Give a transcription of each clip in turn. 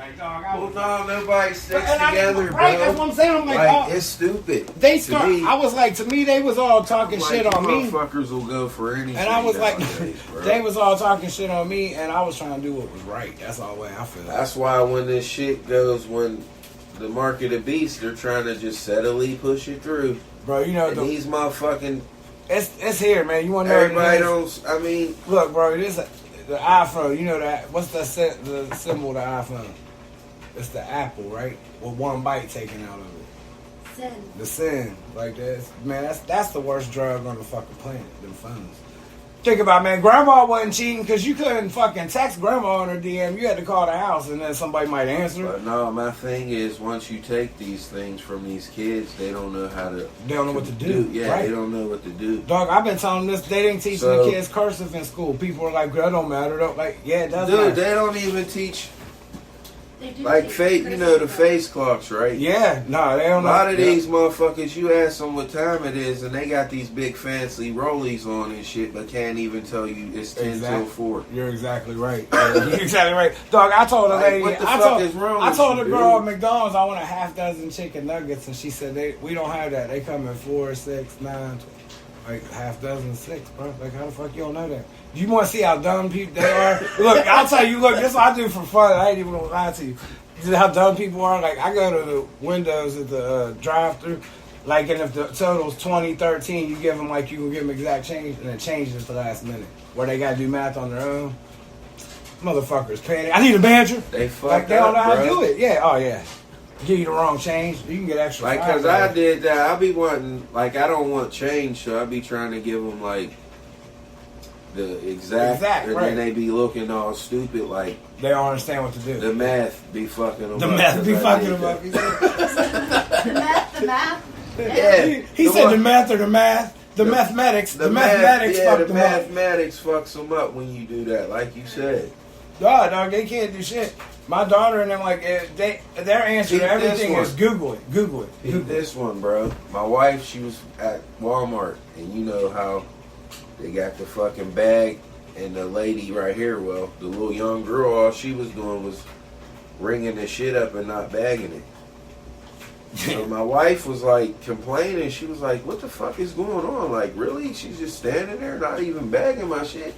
Like, dog, I Well, was no, nobody sticks And together, right, bro. that's what I'm saying. I'm like, it's stupid. They start. I was like, to me, they was all talking shit on me. Motherfuckers will go for anything. And I was like, nowadays, they was all talking shit on me, and I was trying to do what was right. That's all the way I feel. That's why when this shit goes, when the market of beast, they're trying to just steadily push it through. Bro, you know, these motherfucking... It's here, man. You want to know everybody don't... I mean... Look, bro, this the iPhone. You know that? What's the symbol of the iPhone? It's the apple, right? With one bite taken out of it. Sin. The sin. Like this. Man, that's the worst drug on the fucking planet, them phones. Think about it, man. Grandma wasn't cheating because you couldn't fucking text grandma on her DM. You had to call the house and then somebody might answer. But no, my thing is, once you take these things from these kids, they don't know how to... They don't know what to do. Yeah, right. They don't know what to do. Dog, I've been telling them this. They didn't teach the kids cursive in school. People are like, that don't matter. Like, yeah, it does matter. Dude, they don't even teach... Like you know the face clocks, right? Yeah, no, they don't know. A lot of these motherfuckers, you ask them what time it is, and they got these big fancy rollies on and shit, but can't even tell you it's 10 till 4. You're exactly right. You're exactly right, dog. I told a lady, what the fuck is wrong I told with the girl at McDonald's I want a half dozen chicken nuggets, and she said we don't have that. They come in 4, 6, 9, like half dozen 6, bro. Like how the fuck you don't know that? You want to see how dumb people they are? Look, I'll tell you. Look, this is what I do for fun. I ain't even gonna lie to you. You know how dumb people are? Like, I go to the windows at the drive-thru, like, and if the total's 2013, you give them, like, you can give them exact change, and it changes at the last minute, where they gotta do math on their own. Motherfuckers panic. I need a manager. They fuck like, they don't know how to bro. do it. Yeah, oh, yeah. Give you the wrong change, you can get extra. Like, because I did that, I be wanting, like, I don't want change, so I be trying to give them, like, the exact and right. then they be looking all stupid, like they don't understand what to do. The math be fucking them. The math be fucking them up. The math. Yeah, he said the math or the math. The mathematics. The mathematics. Yeah, fuck the mathematics fucks them up when you do that, like you said. Dog, they can't do shit. My daughter and them, like, their answer to everything is Google it. Google it. Google this one, bro. My wife, she was at Walmart, and you know how they got the fucking bag, and the lady right here, well, the little young girl, all she was doing was ringing the shit up and not bagging it. So my wife was like complaining. She was like, what the fuck is going on? Like, really? She's just standing there not even bagging my shit?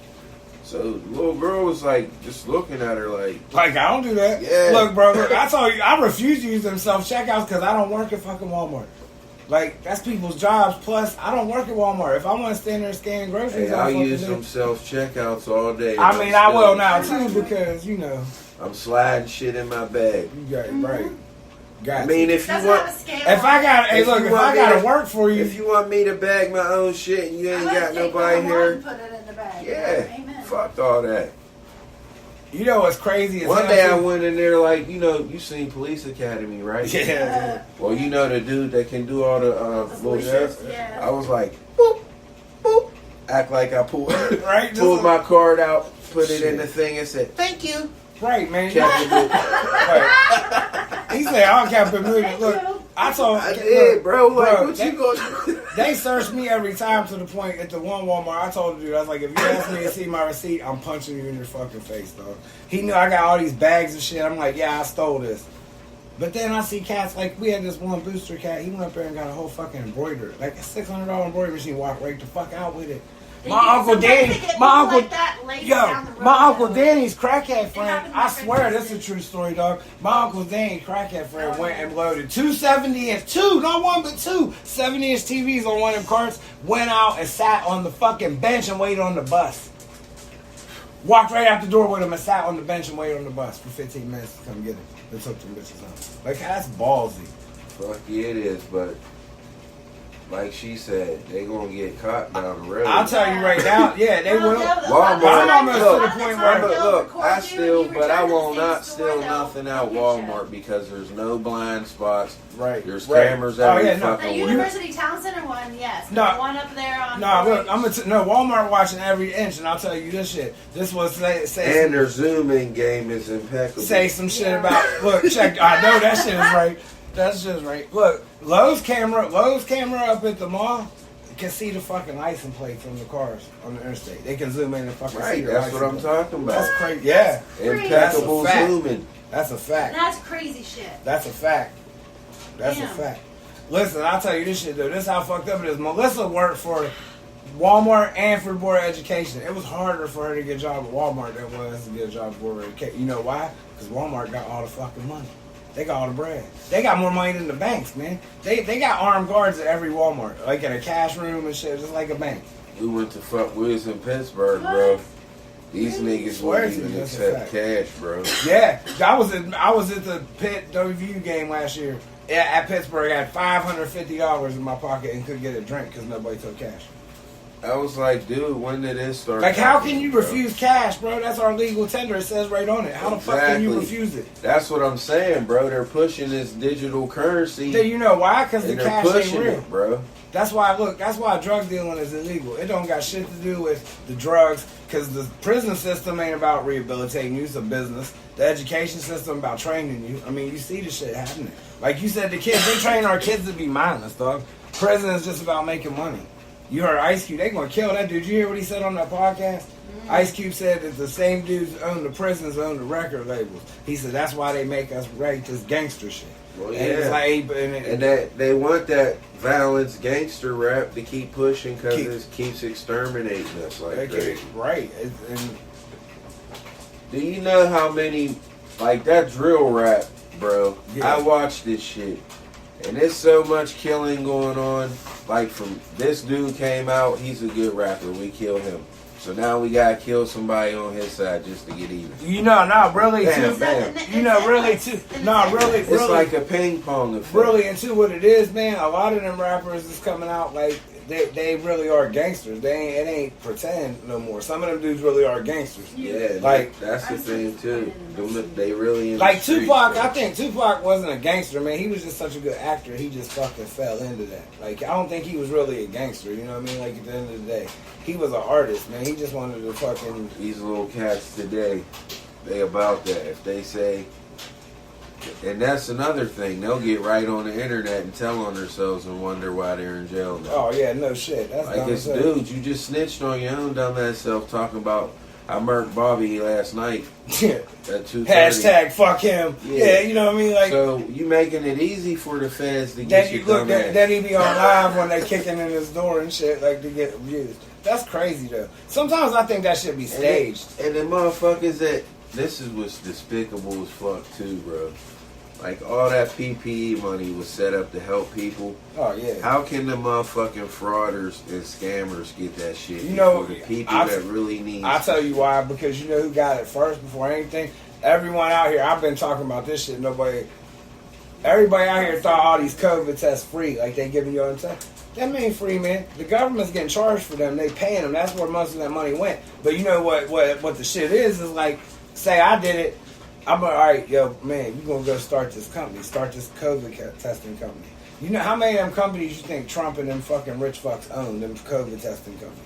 So the little girl was like just looking at her like I don't do that. Yeah. Look, bro, I told you, I refuse to use them self-checkouts because I don't work at fucking Walmart. Like, that's people's jobs. Plus, I don't work at Walmart. If I want to stand there and scan groceries, I'll use some self-checkouts all day. I mean, I will now, too, because, you know. I'm sliding shit in my bag. You got it, right. Got I mean, if you want... If I got to work for you... If you want me to bag my own shit and you ain't got nobody here... Put it in the bag. Yeah. Amen. Fuck all that. You know what's crazy is one day I went in there like, you know, you seen Police Academy, right? Yeah. Well, you know the dude that can do all the little shit. Yeah. I was like, boop, boop. Act like I pulled my card out, put it in the thing and said, thank you. Right, man. Right. He said, I don't kept it moving. Look, I did, bro. Like, what you going to do? They searched me every time to the point at the one Walmart. I told the dude, I was like, if you ask me to see my receipt, I'm punching you in your fucking face, dog. He knew I got all these bags of shit. I'm like, yeah, I stole this. But then I see cats, like, we had this one booster cat. He went up there and got a whole fucking embroidery, like a $600 embroidery machine, walked right the fuck out with it. My uncle Danny's crackhead friend, I swear this is a true story, dog. My uncle Danny's crackhead friend went and loaded 2 70-inch, not one but 2 70-inch TVs on one of them carts, went out and sat on the fucking bench and waited on the bus. Walked right out the door with him and sat on the bench and waited on the bus for 15 minutes to come get him. They took them bitches home. Like, that's ballsy. Fuck yeah, it is, but like she said, they gonna get caught down the road. I'll tell you right now, yeah, they will. Walmart. I'm almost to the point where look, I steal, but I will not steal nothing out Walmart because there's no blind spots. Right. There's cameras every fucking The University Town Center one, yes. No. The one up there on. No, look, Walmart watching every inch, and I'll tell you this shit. This was say and their zoom-in game is impeccable. Say some shit about. Look, check. I know that shit is right. That's just right. Look, Lowe's camera up at the mall can see the fucking license plate from the cars on the interstate. They can zoom in and fucking see the license plate. That's what I'm talking about. That's crazy. Yeah. Impeccable zooming. That's a fact. That's crazy shit. That's a fact. That's a Damn. fact. Listen, I'll tell you this shit though. This is how fucked up it is. Melissa worked for Walmart and for the Board of Education. It was harder for her to get a job at Walmart than it was to get a job at Board of Education. You know why? Because Walmart got all the fucking money. They got all the bread. They got more money than the banks, man. They got armed guards at every Walmart, like in a cash room and shit, just like a bank. We went to we was in Pittsburgh, bro. These niggas Swear wouldn't to you, even that's a accept cash, bro. Yeah, I was at the Pitt WVU game last year at Pittsburgh. I had $550 in my pocket and couldn't get a drink because nobody took cash. I was like, dude, when did this start? Like, how happening, can you bro? refuse cash, bro? That's our legal tender. It says right on it. How the fuck can you Exactly. refuse it? That's what I'm saying, bro. They're pushing this digital currency. Do you know why? Because the and they're cash ain't pushing real. it, bro. That's why, look, that's why drug dealing is illegal. It don't got shit to do with the drugs, because the prison system ain't about rehabilitating you. It's a business. The education system about training you. I mean, you see the shit happening. Like you said, the kids, they train our kids to be mindless, dog. Prison is just about making money. You heard Ice Cube, they gonna kill that dude. You hear what he said on that podcast? Ice Cube said that the same dudes own the prisons own the record labels. He said that's why they make us write this gangster shit. Well, And it was yeah. like, And that they want that violence gangster rap to keep pushing because Keep- it keeps exterminating us like okay, crazy. right. And Do you know how many, like that drill rap, bro? Yeah. I watched this shit. And there's so much killing going on. Like from this dude came out, he's a good rapper. We kill him. So now we gotta kill somebody on his side just to get even. you know, not really Bam, too. bam. You know, really too. No, really, It's really, like a ping pong effect. really into what it is, man. A lot of them rappers is coming out like they really are gangsters. It ain't pretend no more. Some of them dudes really are gangsters. Yeah, Like- that's the thing too. They really in Like the streets, Tupac, bro. I think Tupac wasn't a gangster, man. He was just such a good actor. He just fucking fell into that. Like, I don't think he was really a gangster. You know what I mean? Like, at the end of the day, he was an artist, man. He just wanted to fucking. These little cats today, they about that. If they say, and that's another thing, they'll get right on the internet and tell on themselves and wonder why they're in jail now. Oh yeah, no shit. That's Like dumb it's as hell. dude, you just snitched on your own dumbass self talking about I murked Bobby last night Yeah. at 2:30. Hashtag fuck him. Yeah. Yeah, you know what I mean? Like. So you making it easy for the feds to get Then you you look, dumbass. then he be on live when they kicking in his door and shit, like to get views. That's crazy though. Sometimes I think that should be staged. And the motherfuckers that this is what's despicable as fuck too, bro. Like all that PPE money was set up to help people. Oh yeah. How can the motherfucking frauders and scammers get that shit? You know, before the people I- that really need. I'll tell you why, because you know who got it first before anything? Everyone out here, I've been talking about this shit, everybody out here thought all these COVID tests free, like they giving you all them tests. That ain't free, man. The government's getting charged for them. They paying them. That's where most of that money went. But you know what the shit is like, say I did it, I'm like, all right, yo, man, you gonna go start this COVID testing company. You know how many of them companies you think Trump and them fucking rich fucks own, them COVID testing companies?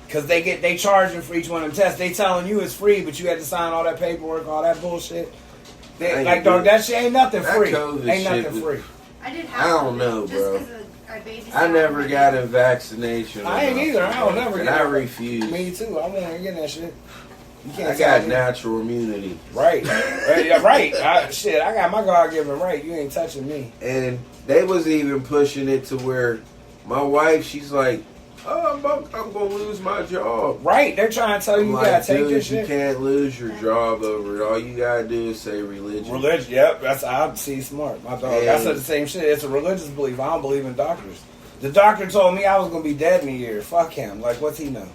Because they charging for each one of them tests. They telling you it's free, but you had to sign all that paperwork, all that bullshit. Like, dog, that shit ain't nothing That free. COVID Ain't shit nothing was- free. I did I have don't COVID know, just bro. 'cause of our baby I shower. never got a vaccination. I ain't either. I don't never and get I it. refuse. Me too. I won't get that shit. You can't I tell got me. natural immunity. Right. Yeah, right. I got my God-given right. You ain't touching me. And they was even pushing it to where my wife, she's like, oh, I'm going to lose my job. Right. They're trying to tell you I'm you like, gotta take dude, this you shit. can't lose your job over it. All you got to do is say religion. Religion. Yep. I see smart. My dog. I said the same shit. It's a religious belief. I don't believe in doctors. The doctor told me I was going to be dead in a year. Fuck him. Like, what's he know?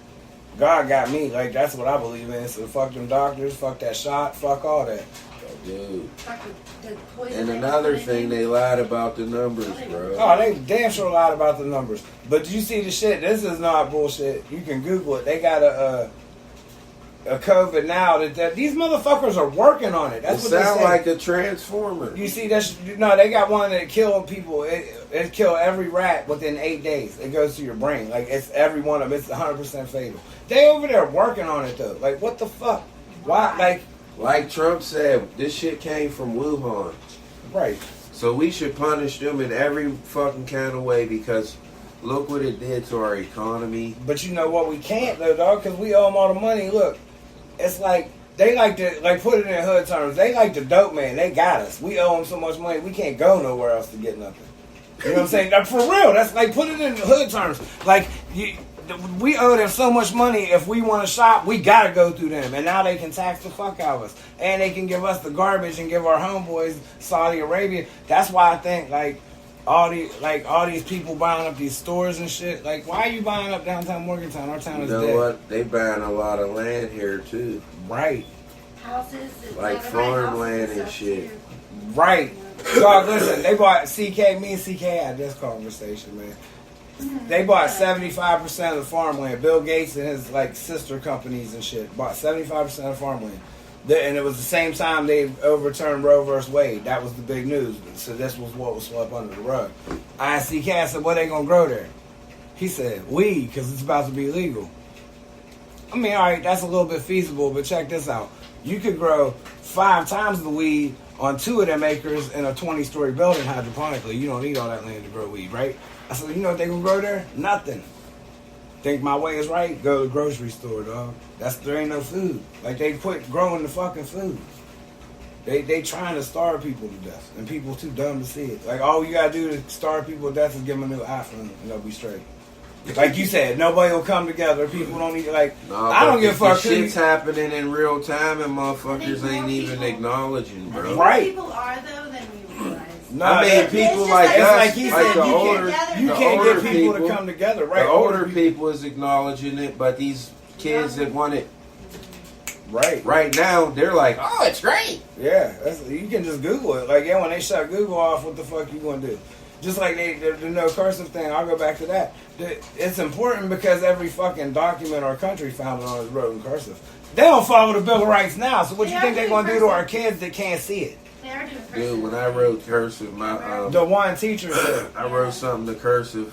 God got me. Like, that's what I believe in. So fuck them doctors. Fuck that shot. Fuck all that. Dude. Fuck the poison And they another put in thing, it. they lied about the numbers, bro. Oh, they damn sure lied about the numbers. But you see the shit? This is not bullshit. You can Google it. They got a COVID now that these motherfuckers are working on it. It That's what they sound say. like a transformer. You see that? No, they got one that kill people. It kill every rat within 8 days. It goes to your brain. Like it's every one of them. It's 100% fatal. They over there working on it though. Like what the fuck? Why? Like Trump said, this shit came from Wuhan. Right. So we should punish them in every fucking kind of way because look what it did to our economy. But you know what? We can't though, dog, because we owe them all the money. Look, it's like They like to, like, put it in hood terms. They like the dope man. They got us. We owe them so much money. We can't go nowhere else to get nothing. You know what I'm saying? Like, for real. That's like, put it in hood terms. Like, we owe them so much money. If we want to shop, we got to go through them. And now they can tax the fuck out of us. And they can give us the garbage and give our homeboys Saudi Arabia. That's why I think, like, all these people buying up these stores and shit. Like, why are you buying up downtown Morgantown? Our town is dead. You know what? They buying a lot of land here too. Right. Houses, like farmland and shit. Too. Right. Dog, listen, they bought CK. Me and CK had this conversation, man. They bought 75% of the farmland. Bill Gates and his like sister companies and shit bought 75% of farmland. And it was the same time they overturned Roe vs. Wade. That was the big news. So this was what was swept under the rug. I asked CK, I said, what they gonna grow there? He said, weed, because it's about to be legal. I mean, all right, that's a little bit feasible, but check this out. You could grow 5 times the weed on 2 of them acres in a 20-story building hydroponically. You don't need all that land to grow weed, right? I said, you know what they gonna grow there? Nothing. Think my way is right? Go to the grocery store, dog. There ain't no food. Like, they quit growing the fucking food. They trying to starve people to death, and people too dumb to see it. Like, all you gotta do to starve people to death is give them a new iPhone, and they'll be straight. Like you said, nobody will come together. People don't need, like, I don't give a fuck. Shit's happening in real time, and motherfuckers ain't even acknowledging, bro. Right. People are, though, than we realize. No, I mean, people like us, like he said, you can't get people to come together, right? The older people is acknowledging it, but these kids that want it right now, they're like, oh, it's great. Yeah, you can just Google it. Like, yeah, when they shut Google off, what the fuck you gonna do? Just like the no cursive thing, I'll go back to that. It's important because every fucking document our country founded on is wrote in cursive. They don't follow the Bill of Rights now, so what you think they're gonna do to our kids that can't see it? Dude, when I wrote cursive, the one teacher said, I wrote something to cursive,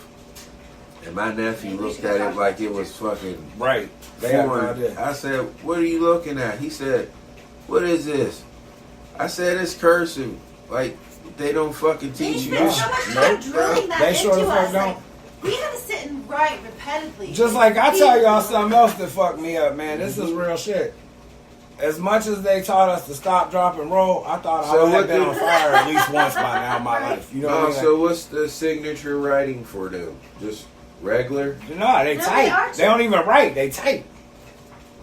and my nephew looked at it like it was fucking right. They have no idea. I said, "What are you looking at?" He said, "What is this?" I said, "It's cursive." Like, they don't fucking teach you. They spend so much time drilling that they sure into the fuck us. don't. Like, we gotta sit and write repetitively. Just like I tell y'all something else that fucked me up, man. This is real shit. As much as they taught us to stop, drop, and roll, I thought I would have been on fire at least once by now in my life. You know what I mean? So what's the signature writing for them? Just regular? No, they type. They don't even write. They type.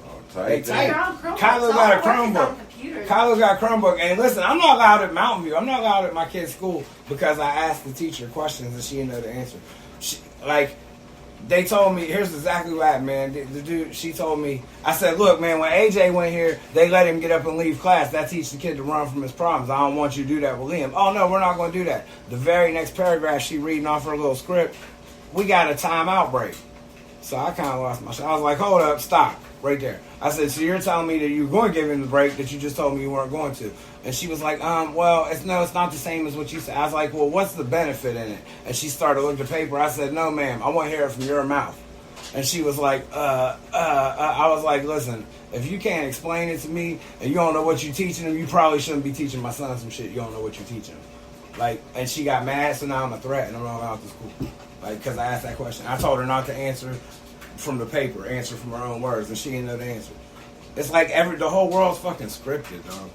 Oh, type. They type. Kylo got a Chromebook. Kylo got a Chromebook. And listen, I'm not allowed at Mountain View. I'm not allowed at my kid's school because I asked the teacher questions and she didn't know the answer. They told me, here's exactly what happened, man. The dude, she told me, I said, look, man, when AJ went here, they let him get up and leave class. That teaches the kid to run from his problems. I don't want you to do that with Liam. Oh, no, we're not going to do that. The very next paragraph, she reading off her little script, we got a timeout break. So I kind of lost my shit. I was like, hold up, stop, right there. I said, so you're telling me that you were going to give him the break that you just told me you weren't going to. And she was like, well, it's not the same as what you said. I was like, well, what's the benefit in it? And she started looking at the paper. I said, no, ma'am, I want to hear it from your mouth. And she was like, I was like, listen, if you can't explain it to me and you don't know what you're teaching him, you probably shouldn't be teaching my son some shit you don't know what you're teaching him. Like, and she got mad, so now I'm a threat and I'm not allowed to school. Like, because I asked that question. I told her not to answer from the paper, answer from her own words, and she didn't know the answer. It's like the whole world's fucking scripted, dog.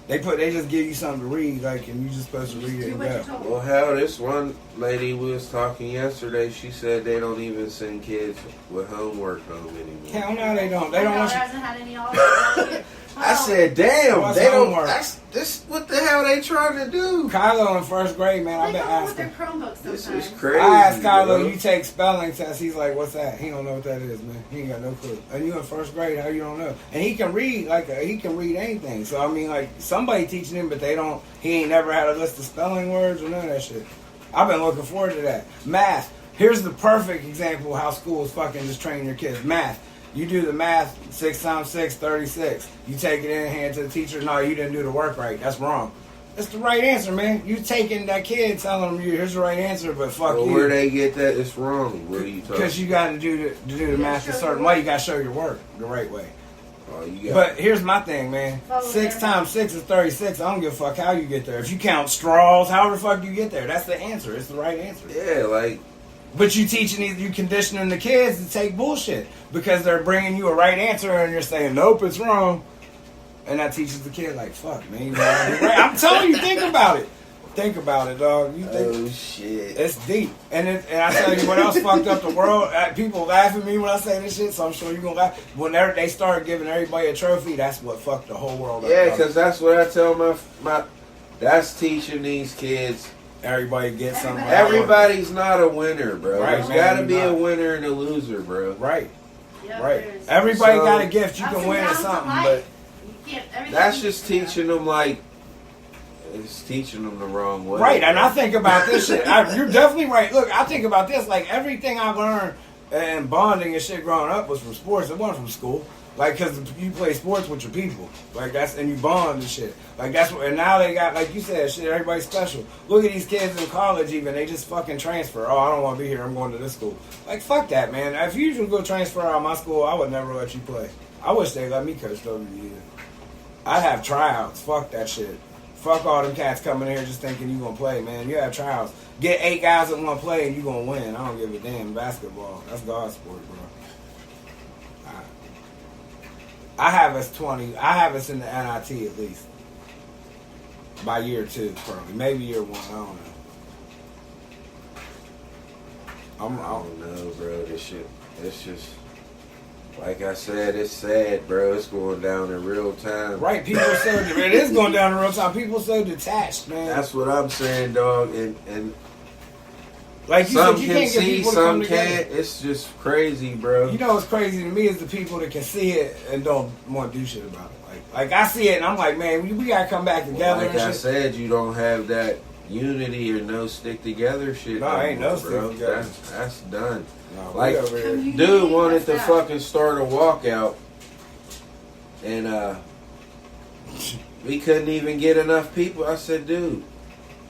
They just give you something to read, like, and you just supposed to read it and go. Well, hell, this one lady we was talking yesterday, she said they don't even send kids with homework home anymore. Hell no, they don't. They don't want you. Hasn't had any all I said, damn, What's they don't. homework? This what the hell they trying to do? Kylo in first grade, man, I've They been go with asking. their Chromebooks sometimes. This is crazy. I asked Kylo, bro. you take spelling tests. He's like, what's that? He don't know what that is, man. He ain't got no clue. And you in first grade, how you don't know? And he can read, he can read anything. So, I mean, like, somebody teaching him, but he ain't never had a list of spelling words or none of that shit. I've been looking forward to that. Math. Here's the perfect example of how schools fucking just train your kids. Math. You do the math, 6 times 6, 36. You take it in, hand to the teacher. No, you didn't do the work right. That's wrong. That's the right answer, man. You taking that kid, telling him, here's the right answer, but fuck you. Where they get that, it's wrong. What are you talking? Because you got to do the math a certain way. You got to show your work the right way. Oh, but here's my thing, man. 6 times 6 is 36. I don't give a fuck how you get there. If you count straws, how the fuck you get there? That's the answer. It's the right answer. Yeah, like. But you conditioning the kids to take bullshit because they're bringing you a right answer and you're saying, nope, it's wrong. And that teaches the kid, like, fuck, man. You know, right? I'm telling you, think about it. Think about it, dog. You think Oh, shit. it's deep. And I tell you what else fucked up the world. People laugh at me when I say this shit, so I'm sure you're going to laugh. Whenever they started giving everybody a trophy, that's what fucked the whole world up. Yeah, because that's what I tell my... That's teaching these kids. Everybody gets something. Everybody's not a winner, bro. Right, There's man, got to you're be a not. winner and a loser, bro. Right. Yep, Right. there's Everybody So- got a gift. You ups can and win at downs in something, life. but You can't- everything- That's just teaching them, like... It's teaching them the wrong way. right. And I think about this shit. You're definitely right. Look, I think about this. Like, everything I learned and bonding and shit growing up was from sports. It wasn't from school. Like, because you play sports with your people. Like, that's, and you bond and shit. Like, that's what, and now they got, like you said, shit, everybody's special. Look at these kids in college even. They just fucking transfer. Oh, I don't want to be here. I'm going to this school. Like, fuck that, man. If you usually go transfer out of my school, I would never let you play. I wish they let me coach WBE. I'd have tryouts. Fuck that shit. Fuck all them cats coming in here just thinking you gonna play, man. You have tryouts. Get 8 guys that want to play and you gonna win. I don't give a damn. Basketball. That's God's sport, bro. I have us 20. I have us in the NIT at least. By year 2, probably. Maybe year 1. I don't know. I don't know, bro. This shit, it's just... Like I said, it's sad, bro. It's going down in real time. Right, people are so... It is going down in real time. People are so detached, man. That's what I'm saying, dog. And like you some said, you can can't get see, people to some come together. can't. It's just crazy, bro. You know what's crazy to me is the people that can see it and don't want to do shit about it. Like I see it and I'm like, man, we gotta come back together. Like and I shit. said, you don't have that unity or no stick together shit. No, ain't no more, stick bro. together. That's done. No, we Like, over here. Community, dude wanted to that's that. fucking start a walkout, and we couldn't even get enough people. I said, dude,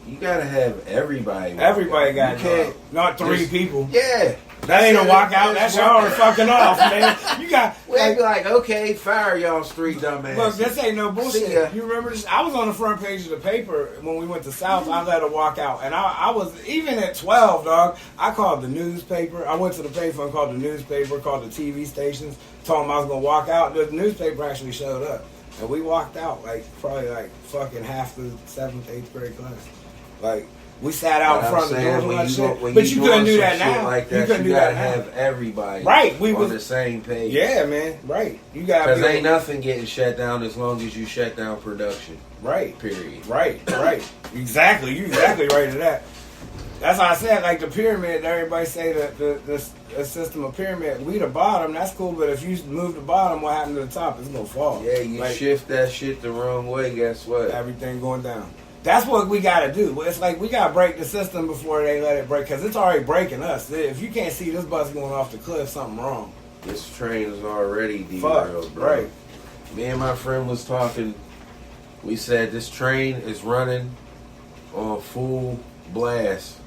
you gotta have everybody. walk Everybody out. got You can't. not 3 just- people. Yeah. That ain't a walkout. That's y'all are walkout. fucking off, man. You got We'd be like, okay, fire y'all 3 dumbasses. look, this ain't no bullshit. See ya. You remember this? I was on the front page of the paper when we went to South. I let her walk out. And I was, even at 12, dog, I called the newspaper. I went to the payphone, called the newspaper, called the TV stations, told them I was going to walk out. The newspaper actually showed up. And we walked out, like, probably like fucking half the 7th, 8th grade class. Like, we sat out in front of the doors and all that shit. But you couldn't do that now. Like that, you couldn't do gotta that now. have everybody Right, we on was- the same page. Yeah, man. Right. You got to Because ain't nothing getting shut down as long as you shut down production. Right. Period. Right. Exactly. You exactly right to that. That's why I said, like, the pyramid, everybody say that the system of pyramid, we the bottom, that's cool, but if you move the bottom, what happened to the top? It's going to fall. Yeah, you Like, shift that shit the wrong way, guess what? everything going down. That's what we got to do. It's like we got to break the system before they let it break, because it's already breaking us. If you can't see this bus going off the cliff, something wrong. This train is already Fuck. derailed, bro. Right. Me and my friend was talking. We said this train is running on full blast,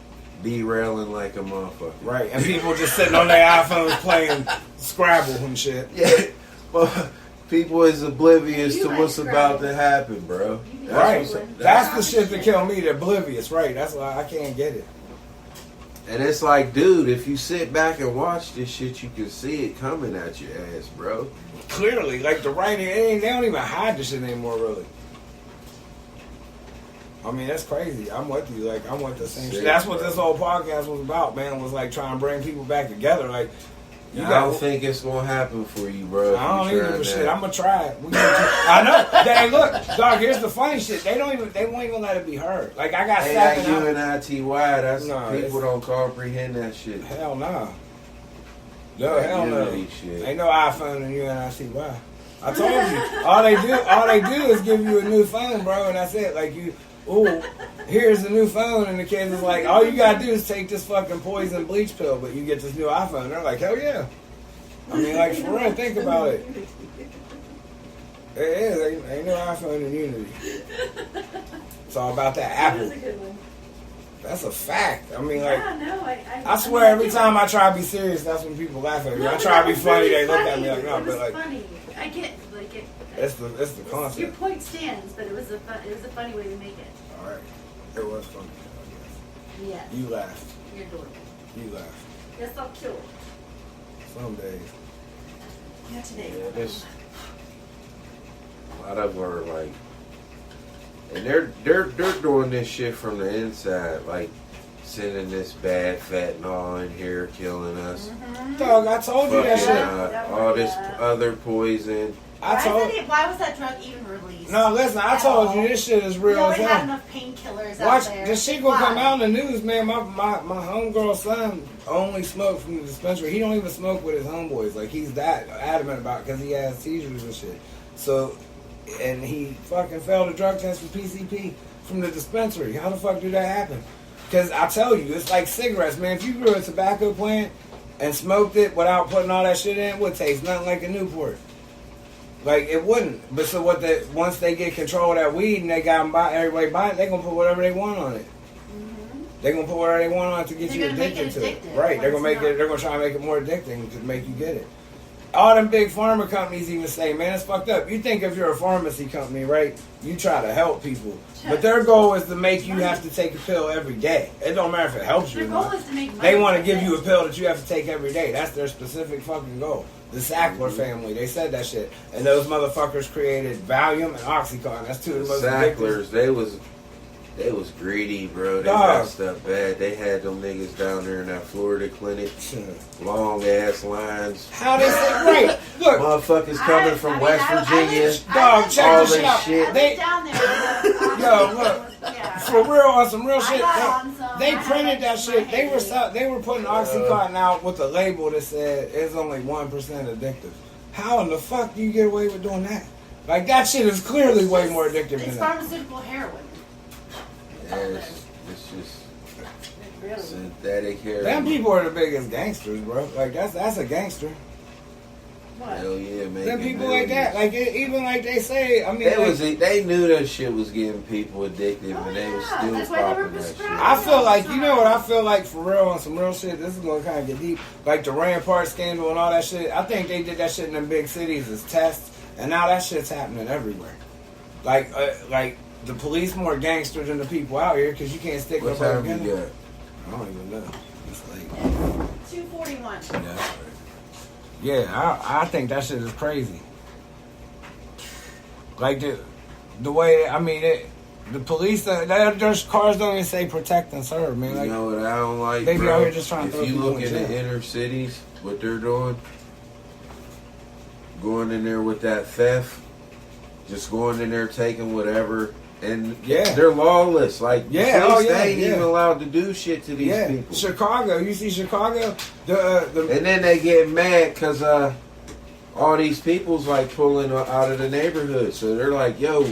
derailing like a motherfucker. Right. And people just sitting on their iPhones playing Scrabble and shit. Yeah, but people is oblivious You to like what's about Scrabble. to happen, bro. You Right. That's what- That's the shit that kill me, the oblivious. Right. That's why I can't get it. And it's like, dude, if you sit back and watch this shit, you can see it coming at your ass, bro. Clearly, like the writing, they don't even hide the shit anymore, really. I mean, that's crazy. I'm with you. Like, I'm with the same shit. That's what this whole podcast was about, man. Was like trying to bring people back together. Like, you I got. don't think it's gonna happen for you, bro. if I don't you either try for shit. that. I'm gonna try it. I know. Hey, look, dog. Here's the funny shit. They won't even let it be heard. Like I got Hey, seven. that UNITY, that's No, people it's- don't comprehend that shit. Hell nah. No, That hell no. unity shit. Ain't no iPhone in UNICY. I told you. All they do is give you a new phone, bro, and that's it. Like you, ooh, here's a new phone, and the kids is like, all you gotta do is take this fucking poison bleach pill, but you get this new iPhone. They're like, hell yeah. I mean, like for real, think about it. It is. Ain't no iPhone in Unity. It's all about that That was Apple. a good one. That's a fact. I mean, like. Yeah, no, I swear every time I try to be serious, that's when people laugh at me. I try to be funny, they look at me like, no, it was but like, funny. I get like it. it's the Your concept. point stands, but it was a funny way to make it. All right, it was funny, I Yes. guess. You laughed. You're adorable. You laughed. You're so cute. Some days. Yeah, today. Yeah, this- A lot of them are like, and they're doing this shit from the inside, like sending this bad fentanyl in here, killing us. Dog, I told you that Fucking, shit. all this other poison. Why was that drug even released? No, listen, I told you this shit is We real already as have hell. enough painkillers out Watch, there. this shit gonna come out in the news, man. My homegirl's son only smoked from the dispensary. He don't even smoke with his homeboys. Like, he's that adamant about it because he has seizures and shit. So, and he fucking failed a drug test for PCP from the dispensary. How the fuck did that happen? Because I tell you, it's like cigarettes, man. If you grew a tobacco plant and smoked it without putting all that shit in, it would taste nothing like a Newport. Like, it wouldn't. But so what? Once they get control of that weed and they got them everybody buy it, they gonna put whatever they want on it. They gonna put whatever they want on it to get you addicted to it. Right? They're gonna make it. They're gonna try to make it more addicting to make you get it. All them big pharma companies even say, man, it's fucked up. You think if you're a pharmacy company, right, you try to help people. But their goal is to make you have to take a pill every day. It don't matter if it helps you or Their goal not. is to make money. They want to give you a pill that you have to take every day. That's their specific fucking goal. The Sackler family, they said that shit. And those motherfuckers created Valium and Oxycontin. That's two of the most addictive. Sacklers, they was greedy, bro. They Dog. messed up bad. They had them niggas down there in that Florida clinic. Shit. Long ass lines. How they say, right, look, Motherfuckers coming from West Virginia. dog, check all this shit this out. shit. I They, lived down there. Yo, look. Yeah. for real, on some real shit, got on some. they I printed had that shit. They were my they were putting Oxycontin out with a label that said it's only 1% addictive. How in the fuck do you get away with doing that? Like, that shit is clearly way more addictive It's than that. pharmaceutical heroin. Yeah, it's just Really. synthetic hair. Them people are the biggest gangsters, bro. Like, that's a gangster. What? Hell yeah, man. Them people like that, like even like they say. I mean, They knew that shit was getting people addicted, Oh, and they was yeah. still That's why they were popping that shit. prescribed. I feel like, you know what I feel like for real on some real shit. This is gonna kind of get deep. Like the Rampart scandal and all that shit. I think they did that shit in them big cities as tests, and now that shit's happening everywhere. Like the police more gangster than the people out here because you can't stick What nobody time you together. got? I don't even know. It's late. 241. Yeah, I think that shit is crazy. Like the way, I mean, the police, their cars don't even say protect and serve, man. Like, You know what I don't like, they be bro? out here just trying to throw If you people look in in the jail. inner cities, what they're doing, going in there with that theft, just going in there taking whatever, and Yeah. they're lawless. Like, Yeah, police, oh, yeah, they ain't yeah. even allowed to do shit to these Yeah, people. Chicago. You see Chicago? And then they get mad because all these people's like pulling out of the neighborhood. So they're like, yo,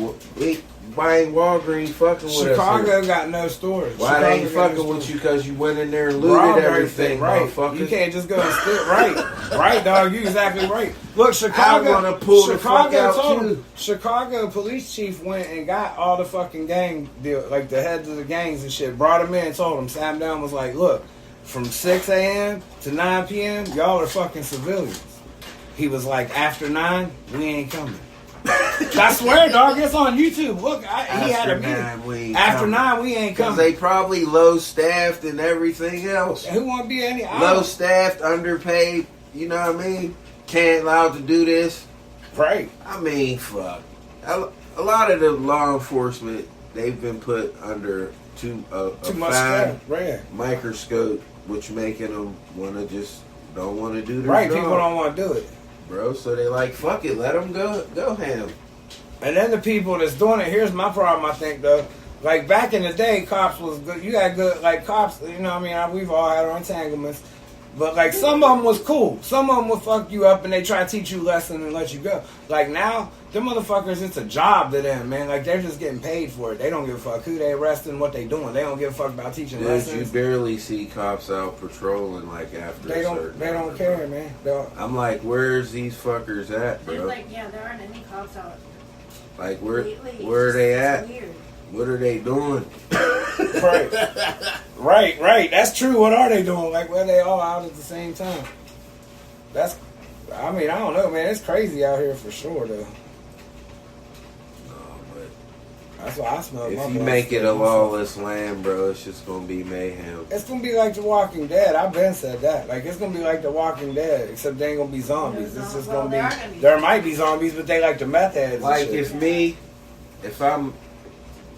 why ain't Walgreens fucking with us Chicago here? got no stores. Why they ain't Chicago got no fucking with stores. you because you went in there and looted Robbed everything, right? motherfucker? You can't just go and steal. Right, dog. You exactly right. Look, Chicago. I'm gonna pull the fuck out, told too. him, Chicago police chief went and got all the fucking gang deal, like the heads of the gangs and shit. Brought them in and told them. Sat 'em down. Was like, look, from 6 a.m. to 9 p.m. y'all are fucking civilians. He was like, after 9, we ain't coming. I swear, dog, it's on YouTube. Look, he had a meeting. After 9, we ain't Because coming. they probably low staffed and everything else. Who want to be any? Low staffed, underpaid. You know what I mean? Can't allowed to do this. Right. I mean, fuck. A lot of the law enforcement, they've been put under too much fine stress. Right. microscope, which making them don't want to do their Right. job, People don't want to do it. bro. So they like, fuck it, let them go ham. And then the people that's doing it, here's my problem, I think, though. Like, back in the day, cops was good. You had good, like, cops, you know what I mean? We've all had our entanglements. But, like, some of them was cool. Some of them would fuck you up and they try to teach you a lesson and let you go. Like, now, them motherfuckers, it's a job to them, man. Like, they're just getting paid for it. They don't give a fuck who they arresting, what they doing. They don't give a fuck about teaching Dude, you lessons. barely see cops out patrolling like after They a don't certain They hour, don't care, man. They'll- I'm like, where's these fuckers at, There's bro? like, yeah, there aren't any cops out Like, lately. where are they It's at? weird. What are they doing? Right. That's true. What are they doing? Like, where they all out at the same time? I mean, I don't know, man. It's crazy out here for sure, though. No, but That's why I smell. If you make it a lawless land, bro, it's just gonna be mayhem. It's gonna be like The Walking Dead. I've been said that. Like it's gonna be like The Walking Dead, except they ain't gonna be zombies. It's just gonna be. There might be zombies, but they like the meth heads. Like if I'm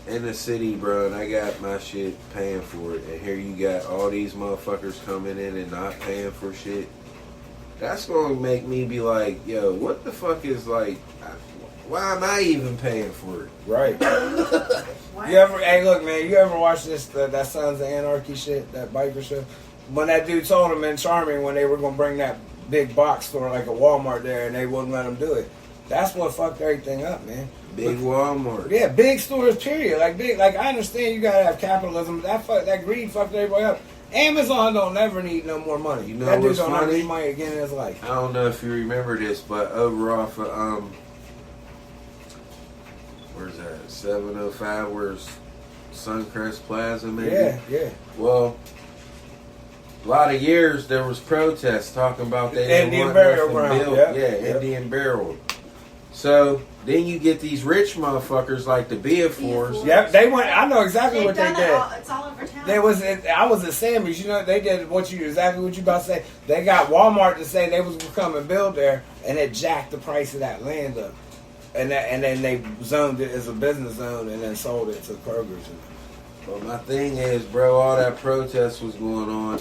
in the city, bro, and I got my shit paying for it, and here you got all these motherfuckers coming in and not paying for shit, that's gonna make me be like, yo, what the fuck is like? Why am I even paying for it? Right. You ever? Hey, look, man. You ever watch this? That Sons of Anarchy shit, that biker show? When that dude told him in Charming when they were gonna bring that big box store like a Walmart there, and they wouldn't let him do it. That's what fucked everything up, man. Big Walmart. Yeah, big stores. Period. Like big. Like I understand you gotta have capitalism. But that greed fucked everybody up. Amazon don't never need no more money. You know that dude what's don't funny? ever need money again in his life. I don't know if you remember this, but over off of where's that? 705. Where's Suncrest Plaza? Maybe. Yeah. Well, a lot of years there was protests talking about they didn't Indian want burial nothing ground. built. Yep. Indian burial. So then you get these rich motherfuckers like the Beafors. Yep, they went. I know exactly They've what they done did. it it's all over town. I was at Sammy's. You know, they did exactly what you about to say. They got Walmart to say they was gonna come and build there, and it jacked the price of that land up, and then they zoned it as a business zone, and then sold it to Kroger's. But my thing is, bro, all that protest was going on.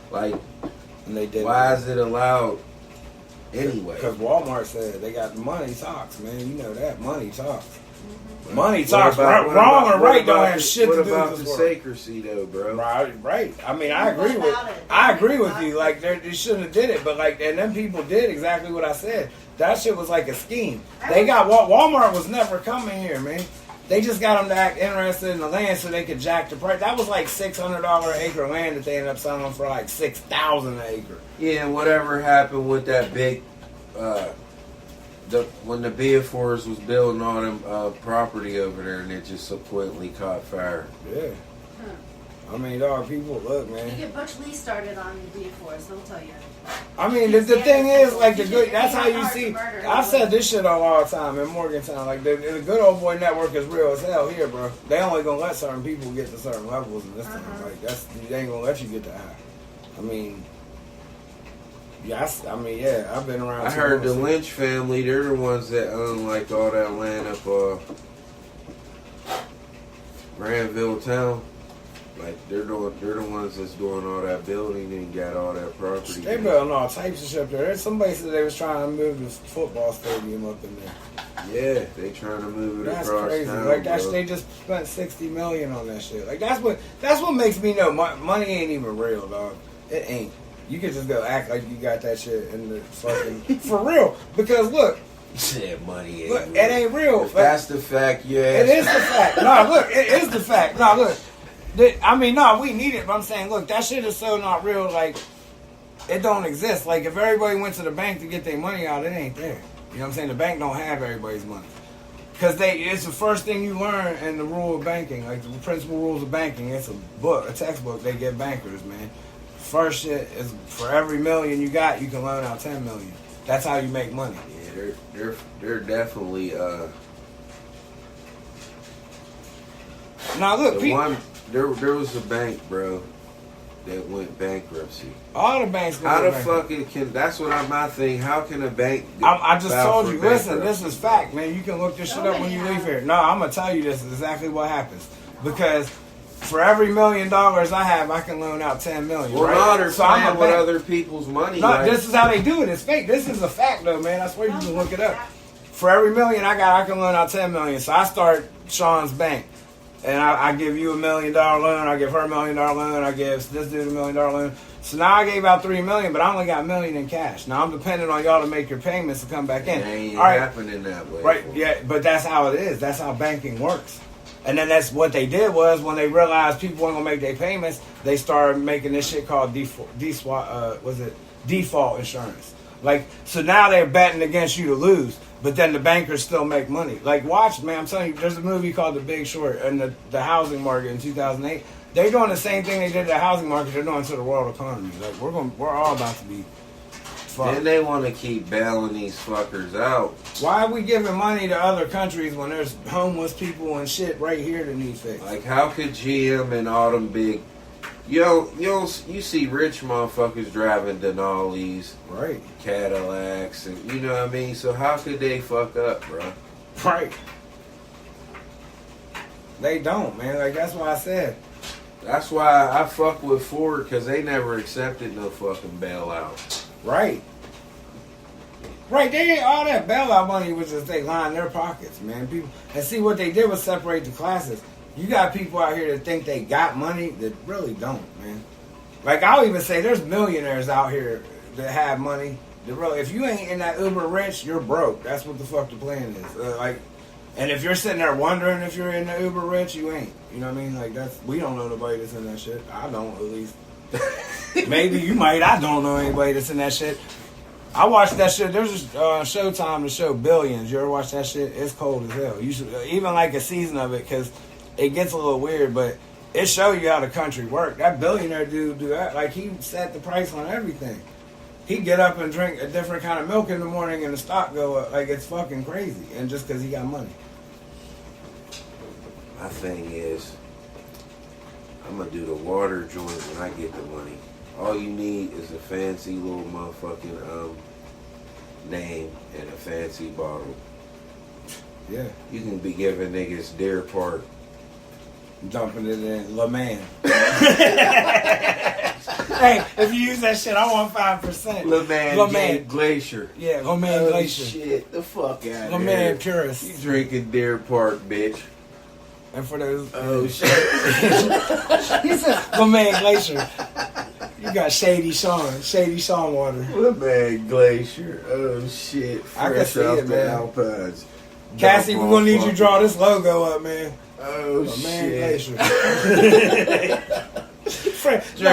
Like, And they did. why is it allowed anyway? Because Walmart said they got the money talks, man. You know that money talks. Mm-hmm. Money What talks. about- what Wrong about- or right what don't about have the- shit to What do about with the this world. secrecy, though, bro? Right. I mean, I What agree with. about it? I agree with you. Like they shouldn't have did it, but like, and them people did exactly what I said. That shit was like a scheme. They got Walmart was never coming here, man. They just got them to act interested in the land so they could jack the price. That was like $600 an acre land that they ended up selling for like $6,000 an acre. Yeah, and whatever happened with that big, when the Beafors was building all them property over there, and it just subsequently caught fire. Yeah. I mean, dog, people look, man. You get Butch Lee started on the Beafors, they'll tell you. I mean, the thing is, like, the good, that's how you see, I've said this shit all the time in Morgantown, like, the good old boy network is real as hell here, bro. They only gonna let certain people get to certain levels in this time. Like, they ain't gonna let you get that high. I mean, yeah, I've been around. I heard the Lynch family, they're the ones that own, like, all that land up Granville Town. Like, they're the ones that's doing all that building and got all that property. They building all types of shit up there. Somebody said they was trying to move the football stadium up in there. Yeah, they trying to move it That's across crazy. town. Like bro. they just spent $60 million on that shit. Like that's what makes me know money ain't even real, dog. It ain't. You can just go act like you got that shit in the fucking for real. Because look, You said money ain't look, real. it ain't real. If that's the fact, yeah. It is the fact. No, look, it is the fact. No, look. We need it, but I'm saying, look, that shit is so not real. Like, it don't exist. Like, if everybody went to the bank to get their money out, it ain't there. You know what I'm saying? The bank don't have everybody's money. Because it's the first thing you learn in the rule of banking. Like, the principal rules of banking. It's a textbook they give bankers, man. First shit is for every million you got, you can loan out 10 million. That's how you make money. Yeah, they're definitely Now, look, there was a bank, bro, that went bankruptcy. all the banks go How the bankrupt. fuck can? That's what my thing. How can a bank? I just file told for you, listen, bankruptcy? this is fact, man. You can look this shit up when you leave here. No, I'm going to tell you this is exactly what happens. Because for every $1 million I have, I can loan out 10 million. Well, right? no, they're So I'm playing a with bank. other people's money. No, like, this is how they do it. It's fake. This is a fact, though, man. I swear you can look it up. For every $1 million I got, I can loan out 10 million. So I start Sean's bank. And I give you $1 million loan. I give her $1 million loan. I give this dude $1 million loan. So now I gave out $3 million, but I only got $1 million in cash. Now I'm dependent on y'all to make your payments to come back in. it ain't All right, happening that way. right? Yeah, but that's how it is. That's how banking works. And then that's what they did was when they realized people weren't gonna make their payments, they started making this shit called default insurance. Like, so now they're betting against you to lose, but then the bankers still make money. Like, watch, man, I'm telling you, there's a movie called The Big Short and the housing market in 2008. They're doing the same thing they did to the housing market. They're doing to the world economy. Like, we're all about to be fuck. Then they want to keep bailing these fuckers out. Why are we giving money to other countries when there's homeless people and shit right here that need fixed? Like, how could GM and all them big... You see rich motherfuckers driving Denali's, Right. Cadillacs, and you know what I mean? So how could they fuck up, bro? Right. They don't, man. Like, that's why I said. That's why I fuck with Ford, because they never accepted no fucking bailout. Right. Right, they ain't all that bailout money was just they line their pockets, man. People and see what they did was separate the classes. You got people out here that think they got money that really don't, man. Like I'll even say there's millionaires out here that have money. That really, if you ain't in that uber rich, you're broke. That's what the fuck the plan is. And if you're sitting there wondering if you're in the uber rich, you ain't. You know what I mean? Like we don't know nobody that's in that shit. I don't, at least. Maybe you might. I don't know anybody that's in that shit. I watched that shit. There's a Showtime to show Billions. You ever watch that shit? It's cold as hell. You should even like a season of it because it gets a little weird, but it show you how the country work. That billionaire dude do that. Like he set the price on everything. He get up and drink a different kind of milk in the morning and the stock go up. Like it's fucking crazy. And just because he got money. My thing is, I'm gonna do the water joint when I get the money. All you need is a fancy little motherfucking name and a fancy bottle. Yeah. You can be giving niggas Deer Park. Dumping it in Le Man. Hey, if you use that shit, I want 5%. Le Man Glacier. Yeah, Le Man Glacier. Shit, the fuck out Le of Man here. Purist. You drinking Deer Park, bitch. And for those... Oh, shit. He said Le Man Glacier. You got Shady Sean water. Le Man Glacier. Oh, shit. I can Fresh see off it, the man. Alpines. Cassie, we're going to need you to draw this logo up, man. Oh, Le Man shit. Glacier. Fresh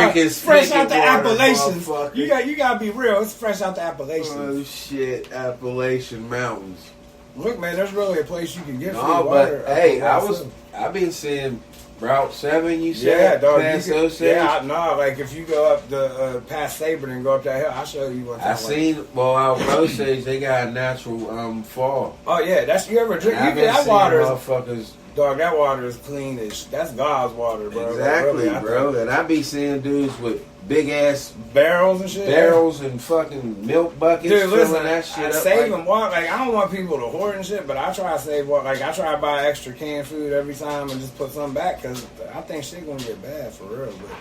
out the Appalachians. motherfucker. You gotta be real. It's fresh out the Appalachians. Oh, shit. Appalachian Mountains. Look, man, there's really a place you can get free No, water. but hey, I've been seeing Route 7, you said? Yeah, dog. Past You can, Osage? like if you go up the past Sabre and go up that hill, I'll show you what I seen, well, out in Osage, they got a natural fall. Oh yeah, that's you ever drink? I've You been that seeing water, motherfuckers. dog. That water is clean as that's God's water, bro. Exactly, Like, really, bro. And I be seeing dudes with big ass barrels and shit. barrels and fucking milk buckets Dude, filling listen, that shit I up. save like, them water. Like I don't want people to hoard and shit, but I try to save water. Like I try to buy extra canned food every time and just put something back because I think shit gonna get bad for real. But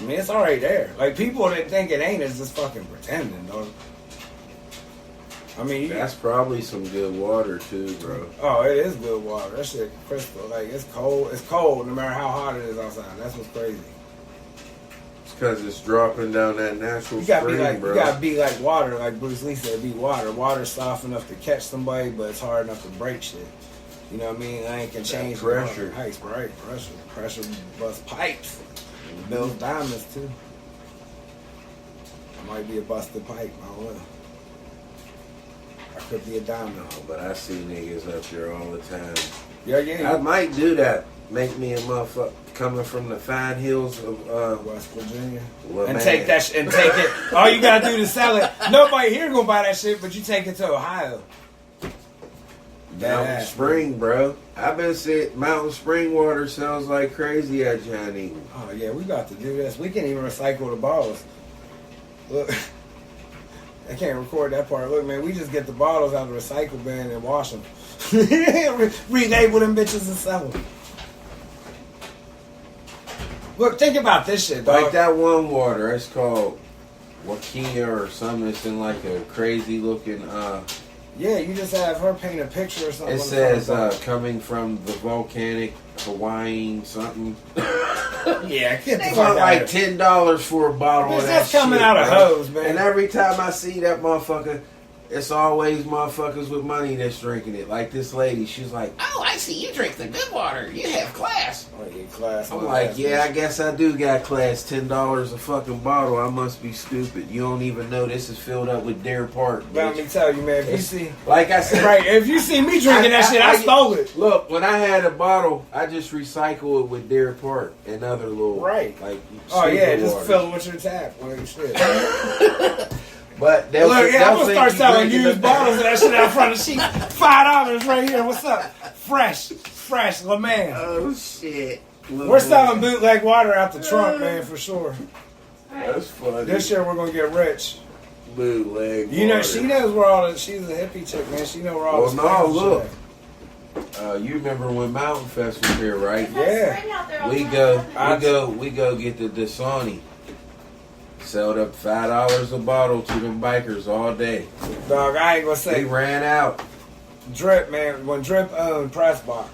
I mean, it's already there. Like people that think it ain't is just fucking pretending, dog. I mean, that's probably some good water too, bro. Oh, it is good water. That shit crystal. Like it's cold. It's cold no matter how hot it is outside. That's what's crazy. It's because it's dropping down that natural You gotta spring, be like bro. you gotta be like water. Like Bruce Lee said, be water. Water's soft enough to catch somebody, but it's hard enough to break shit. You know what I mean? I ain't can change pressure. Pipes, right? Pressure busts pipes. And builds diamonds too. It might be a busted pipe. I don't know. I could be a diamond. No, but I see niggas up here all the time. Yeah. I might do that. Make me a motherfucker coming from the fine hills of West Virginia. well, And man. take that and take it. All you gotta do to sell it. Nobody here gonna buy that shit, but you take it to Ohio. Mountain Spring, bro. I've been saying Mountain Spring water sounds like crazy at Johnny. Oh yeah, we got to do this. We can't even recycle the bottles. Look, I can't record that part. Look, man, we just get the bottles out of the recycle bin and wash them. Relabel them bitches and sell them. Look, think about this shit, dog. Like that one water, it's called Wakia or something. It's in like a crazy looking. Yeah, you just have her paint a picture or something. It says coming from the volcanic Hawaiian something. Yeah, get the They fuck want out like of here. $10 for a bottle Bitch, of that that's coming shit, out of bro. hose, man. And every time I see that motherfucker, it's always motherfuckers with money that's drinking it. Like this lady, she's like, "Oh, I see you drink the good water. You have class." Oh, yeah, class. I'm like, "Yeah, I guess I do got class. $10 a fucking bottle. I must be stupid. You don't even know this is filled up with Deer Park, Let me bitch." tell you, man, if you It's- see... Like I said, Right, if you see me drinking that shit, I stole it. Look, when I had a bottle, I just recycle it with Deer Park and other little Right. like. Oh, yeah, stupid just waters. fill it with your tap. Well, shit. But Look, I'm gonna think start you selling drinking used the- bottles of that shit out front of the sheet. $5 right here. What's up? Fresh, Le Man. Oh shit. We're selling bootleg water out the trunk, man, for sure. That's funny. This year we're gonna get rich. Bootleg. You know, water. she knows where all the. She's a hippie chick, man. She know where all Well, the. no, sprinkles look. at. You remember when Mountain Fest was here, right? Yeah. We go get the Dasani. Sold up $5 a bottle to them bikers all day. Dog, I ain't gonna They say. ran out. Drip, man. When Drip owned Pressbox,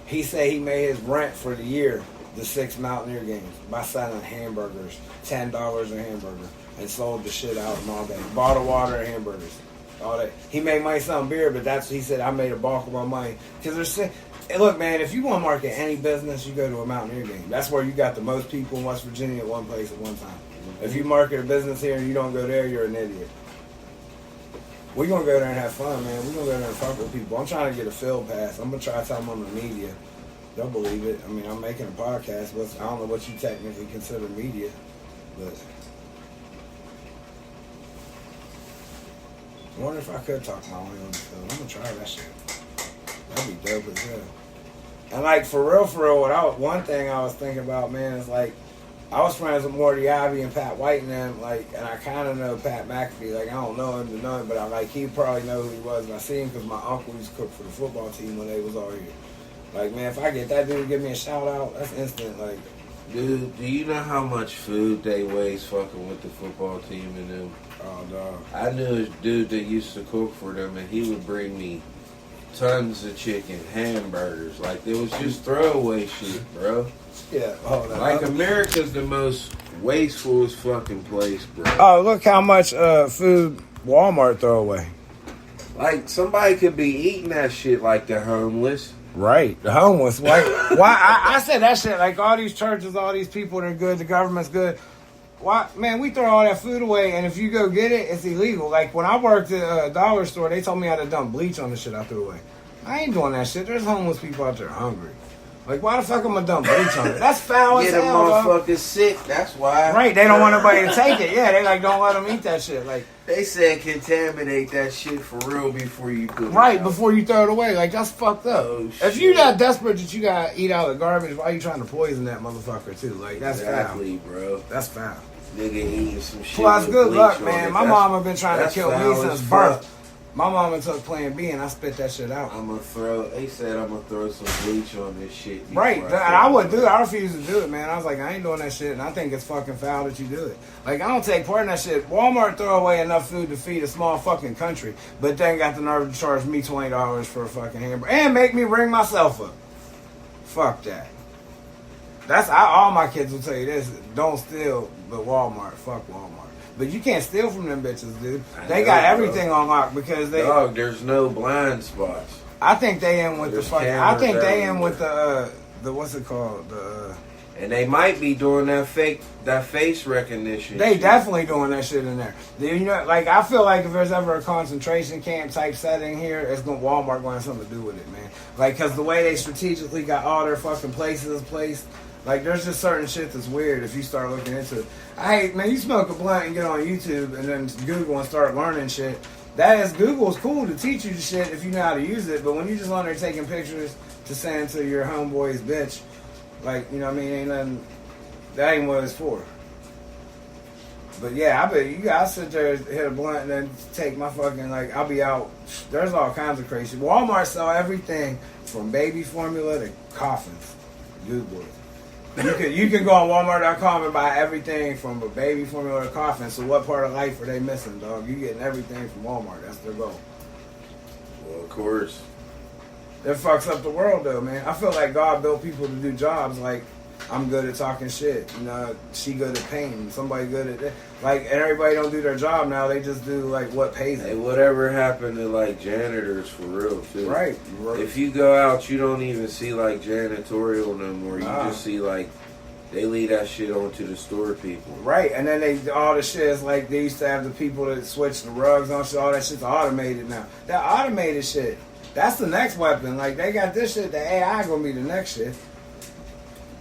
he said he made his rent for the year, the 6 Mountaineer games, by selling hamburgers, $10 a hamburger, and sold the shit out of them all day. Bottled water and hamburgers, all day. He made money selling beer, but that's he said I made a bulk of my money because there's. Hey, look, man, if you want to market any business, you go to a Mountaineer game. That's where you got the most people in West Virginia at one place at one time. If you market a business here and you don't go there, you're an idiot. We're going to go there and have fun, man. We're going to go there and fuck with people. I'm trying to get a field pass. I'm going to try to tell them I'm the media. They'll believe it. I mean, I'm making a podcast. But I don't know what you technically consider media. But I wonder if I could talk my way on the field. I'm going to try that shit. That'd be dope as hell. And like, for real, one thing I was thinking about, man, is like, I was friends with Morty Ivy and Pat White and them, like, and I kind of know Pat McAfee. Like, I don't know him to know him, but I like he probably know who he was. And I see him because my uncle used to cook for the football team when they was all here. Like, man, if I get that dude to give me a shout out, that's instant. Like, Dude, do you know how much food they waste fucking with the football team and them? oh dog, I knew a dude that used to cook for them, and he would bring me tons of chicken, hamburgers. Like, it was just throwaway shit, bro. yeah. Hold on. Like, America's the most wasteful fucking place, bro. Oh, look how much food Walmart throw away. Like, somebody could be eating that shit like they're homeless. Right, the homeless. Like, why? I said that shit. Like, all these churches, all these people that are good, the government's good. Why, man? We throw all that food away, and if you go get it, it's illegal. Like, when I worked at a dollar store, they told me I had to dump bleach on the shit I threw away. I ain't doing that shit. There's homeless people out there hungry. Like, why the fuck am I dump bleach on it? That's foul as Get a hell, dog. motherfucker sick, that's why. Right, they don't want nobody to take it. Yeah, they like don't let them eat that shit. Like, They said contaminate that shit for real before you put it right out. before you throw it away. Like, that's fucked up. Oh, If you shit. that desperate that you gotta eat out of the garbage, why you trying to poison that motherfucker too? Like, that's Exactly, foul. bro. That's foul. Nigga eating some shit. Plus, with good bleach luck, on man. it. My That's- mama been trying to that's kill me foul since as birth. fuck. My mama took Plan B and I spit that shit out. They said I'm gonna throw some bleach on this shit. before Right, and I would do it. I refuse to do it, man. I was like, I ain't doing that shit, and I think it's fucking foul that you do it. Like, I don't take part in that shit. Walmart throw away enough food to feed a small fucking country, but they ain't got the nerve to charge me $20 for a fucking hamburger and make me ring myself up. Fuck that. All my kids will tell you this: don't steal, but Walmart. Fuck Walmart. But you can't steal from them bitches, dude. They got know, everything on lock because they. Dog, there's no blind spots. I think they in with There's the fucking. I think cameras they in everywhere. with the what's it called And they might be doing that face recognition. They shit. definitely doing that shit in there. You know, like I feel like if there's ever a concentration camp type setting here, it's going Walmart going to have something to do with it, man. Like, because the way they strategically got all their fucking places placed, like there's just certain shit that's weird if you start looking into it. Man, you smoke a blunt and get on YouTube and then Google and start learning shit. Google's cool to teach you the shit if you know how to use it, but when you just on there taking pictures to send to your homeboy's bitch, like, you know what I mean, ain't nothing, that ain't what it's for. But yeah, I bet you guys sit there and hit a blunt and then take my fucking, like, I'll be out. There's all kinds of crazy. Walmart sell everything from baby formula to coffins. Google it. You can go on Walmart.com and buy everything from a baby formula to coffin. So what part of life are they missing, dog? You getting everything from Walmart. That's their goal. Well, of course. That fucks up the world, though, man. I feel like God built people to do jobs like I'm good at talking shit. You know, she good at painting. Somebody good at that. Like, and everybody don't do their job now. They just do, like, what pays Hey, them. whatever happened to, like, janitors for real, too? Right. If you go out, you don't even see, like, janitorial no more. You Nah. just see, like, they leave that shit onto the store people. Right, and then all the shit is like they used to have the people that switch the rugs on shit. All that shit's automated now. That automated shit, that's the next weapon. Like, they got this shit, the AI gonna be the next shit.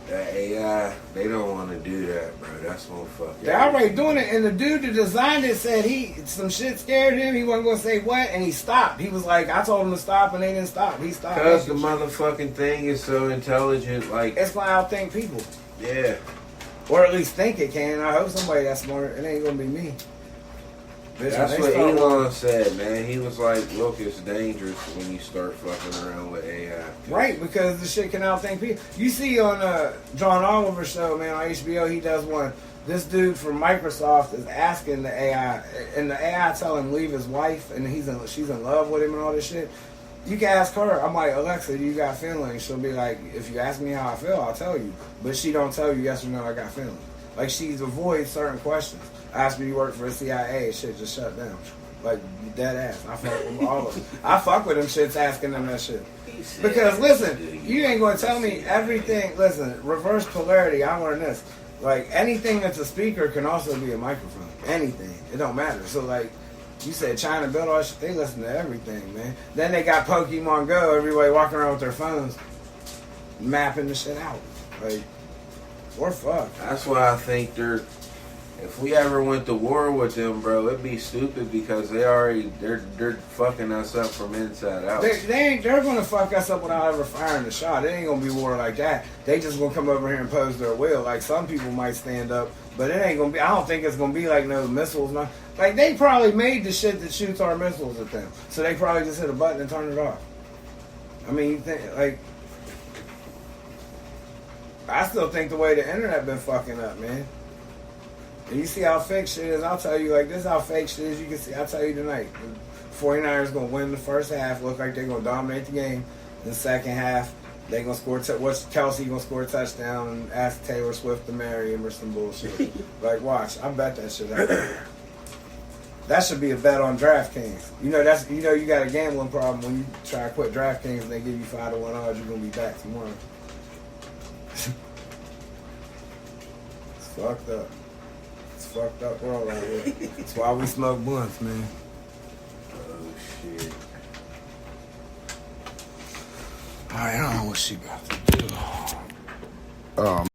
That AI, they don't want to do that, bro. That's gonna fuck. They're already doing it, and the dude that designed it said some shit scared him. He wasn't gonna say what, and he stopped. He was like, I told him to stop, and they didn't stop. He stopped. Because the motherfucking thing is so intelligent, like it's gonna outthink people, yeah. or at least think it can. I hope somebody that's smart. It ain't gonna be me. Bitch, That's they what start- Elon said, man. He was like, look, it's dangerous when you start fucking around with AI. Right, because the shit can outthink people. You see on John Oliver's show, man, on HBO, he does one. This dude from Microsoft is asking the AI, and the AI tell him leave his wife, and she's in love with him and all this shit. You can ask her. I'm like, Alexa, do you got feelings? She'll be like, if you ask me how I feel, I'll tell you. But she don't tell you yes or no, I got feelings. Like, she's avoids certain questions. Ask me, you work for the CIA, shit just shut down. Like, dead ass. I fuck with all of them. I fuck with them shits asking them that shit. Because, listen, you ain't going to tell me everything. Listen, reverse polarity, I learned this. Like, anything that's a speaker can also be a microphone. Anything. It don't matter. So, like, you said China built all that shit. They listen to everything, man. Then they got Pokemon Go. Everybody walking around with their phones mapping the shit out. Like, we're fucked. That's why I think if we ever went to war with them, bro, it'd be stupid because they're fucking us up from inside out. They're gonna fuck us up without ever firing a shot. It ain't gonna be war like that. They just gonna come over here and impose their will. Like, some people might stand up, but it ain't gonna be. I don't think it's gonna be like no missiles. No, like, they probably made the shit that shoots our missiles at them, so they probably just hit a button and turn it off. I mean, you think, like, I still think the way the internet been fucking up, man. And you see how fake shit is. I'll tell you, like, this is how fake shit is. You can see. I'll tell you tonight. The 49ers going to win the first half. Look like they're going to dominate the game. In the second half, they going to score. What's Kelsey going to score a touchdown and ask Taylor Swift to marry him or some bullshit. Like, watch. I bet that shit out there. That should be a bet on DraftKings. You know you got a gambling problem when you try to quit DraftKings and they give you 5-1 odds. You're going to be back tomorrow. It's fucked up. Fucked up world out here. That's why we smoke blunts, man. Oh shit. Alright, I don't know what she about to do.